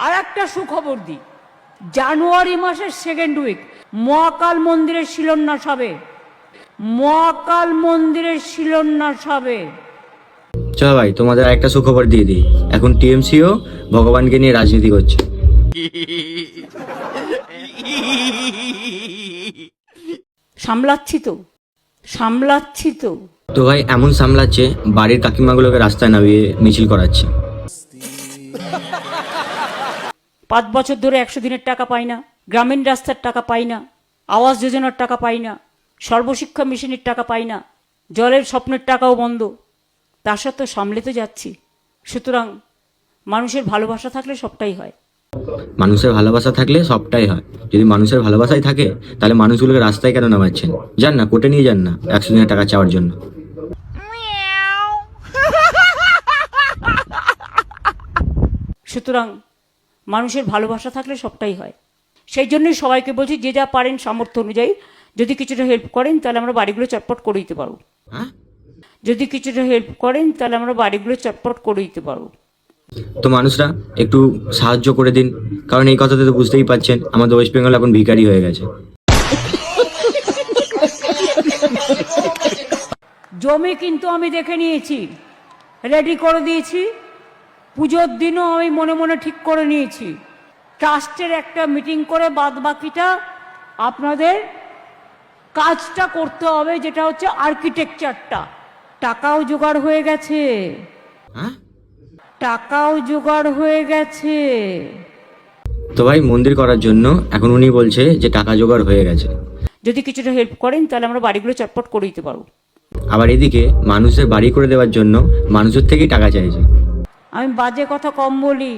আর একটা সুখবর দিই, জানুয়ারি মাসের সেকেন্ড উইক মহাকাল মন্দিরের শিলান্যাস হবে। মহাকাল মন্দিরের শিলান্যাস হবে। চলো ভাই, তোমাদের একটা সুখবর দিয়ে দিই। এখন টিএমসিও ভগবানকে নিয়ে রাজনীতি করছে। সামলাচ্ছি তো সামলাচ্ছি তো। তো ভাই এমন সামলাচ্ছে, বাড়ির কাকিমাগুলোকে রাস্তায় নামিয়ে মিছিল করাচ্ছে। 5 বছর ধরে 100 দিনের টাকা পাই না, গ্রামীণ রাস্তার টাকা পাই না, আবাস যোজনার টাকা পাই না, সর্বশিক্ষা মিশনের টাকা পাই না, জলের স্বপ্নের টাকাও বন্ধ। তার সত্ত্বেও সামলে তো যাচ্ছি। সুতরাং মানুষের ভালোবাসা থাকলে সবটাই হয়। মানুষের ভালোবাসা থাকলে সবটাই হয়। যদি মানুষের ভালোবাসাই থাকে, তাহলে মানুষগুলোকে রাস্তায় কেন নামাচ্ছেন? যান না, কোর্টে নিয়ে যান না 100 দিনের টাকা চাওয়ার জন্য। সুতরাং মানুষের ভালোবাসা থাকলে সবটাই হয়। সেই জন্যই সবাইকে বলছি, যে যা পারেন সামর্থ্য অনুযায়ী যদি কিছুটা হেল্প করেন, তাহলে আমরা বাড়িগুলো চটপট করে দিতে পারবো। হ্যাঁ, যদি কিছুটা হেল্প করেন, তাহলে আমরা বাড়িগুলো চটপট করে দিতে পারবো। তো মানুষরা একটু সাহায্য করে দিন, কারণ এই কথাতে তো বুঝতেই পাচ্ছেন আমাদের ওয়েস্ট বেঙ্গল এখন ভিখারি হয়ে গেছে। জমি কিন্তু আমি দেখে নিয়েছি, রেডি করে দিয়েছি। পুজোর দিনও আমি মনে মনে ঠিক করে নিয়েছি, ট্রাস্টের একটা মিটিং করে বাদ বাকিটা আপনাদের কাজটা করতে হবে, যেটা হচ্ছে আর্কিটেকচারটা। টাকাও জোগাড় হয়ে গেছে, হ্যাঁ, টাকাও জোগাড় হয়ে গেছে। তো ভাই মন্দির করার জন্য এখন উনি বলছে যে টাকা জোগাড় হয়ে গেছে। যদি কিছুটা হেল্প করেন, তাহলে আমরা বাড়িগুলো চটপট করে দিতে পারবো। আবার এদিকে মানুষের বাড়ি করে দেওয়ার জন্য মানুষের থেকেই টাকা চাইছে। আমি বাজে কথা কম বলি।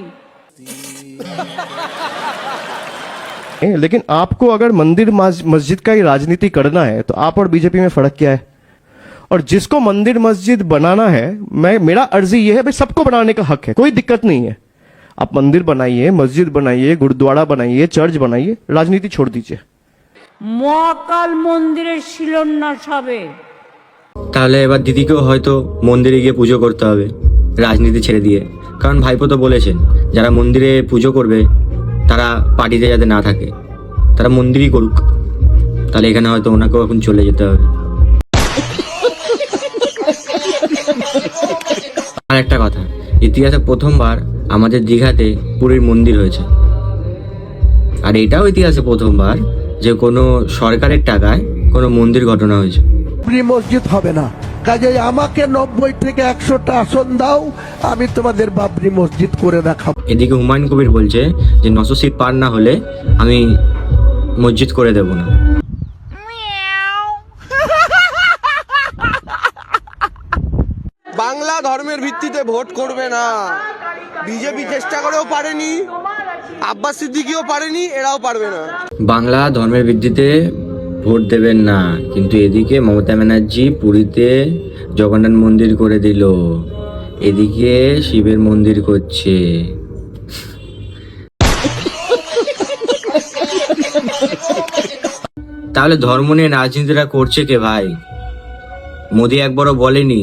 लेकिन आपको अगर मंदिर मस्जिद का ही राजनीति करना है तो आप और बीजेपी में फर्क क्या है? और जिसको मंदिर मस्जिद बनाना है, मेरा अर्जी ये है भाई, सबको बनाने का हक है, कोई दिक्कत नहीं है। आप मंदिर बनाइए, मस्जिद बनाइए, गुरुद्वारा बनाइए, चर्च बनाइए, राजनीति छोड़ दीजिए। মহাকাল মন্দিরের শিলান্যাস হবে। তাহলে এবার দিদিকেও হয়তো মন্দিরে গিয়ে পুজো করতে হবে, রাজনীতি ছেড়ে দিয়ে। কারণ ভাইপো তো বলেছেন, যারা মন্দিরে পুজো করবে তারা পার্টিতে যাতে না থাকে, তারা মন্দিরই করুক। তাহলে এখানে হয়তো ওনাকেও এখন চলে যেতে হবে। আর একটা কথা, ইতিহাসে প্রথমবার আমাদের দীঘাতে পুরীর মন্দির হয়েছে। আর এটাও ইতিহাসে প্রথমবার যে কোনো সরকারের টাকায় কোনো মন্দির ঘটনা হয়েছে। বাবরি মসজিদ হবে না, কাজেই আমাকে 90 থেকে 100টা আসন দাও, আমি তোমাদের বাবরি মসজিদ করে দেখাবো। এদিকে হুমায়ুন কবির বলছে যে 900 সিট পার না হলে আমি মসজিদ করে দেব না। বাংলা ধর্মের ভিত্তিতে ভোট করবে না। বিজেপি চেষ্টা করেও পারেনি, আব্বাস সিদ্দিকিও পারেনি, এরাও পারবে না। বাংলা ধর্মের ভিত্তিতে ভোট দেবেন না, কিন্তু এদিকে মমতা ব্যানার্জি পুরীতে জগন্নাথ মন্দির করে দিল, এদিকে শিবের মন্দির করছে। তাহলে ধর্ম নিয়ে রাজনীতিটা করছে কে ভাই? মোদি একবারও বলেনি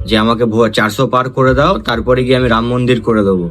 যে আমাকে 400 পার করে দাও, তারপরে গিয়ে আমি রাম মন্দির করে দেবো।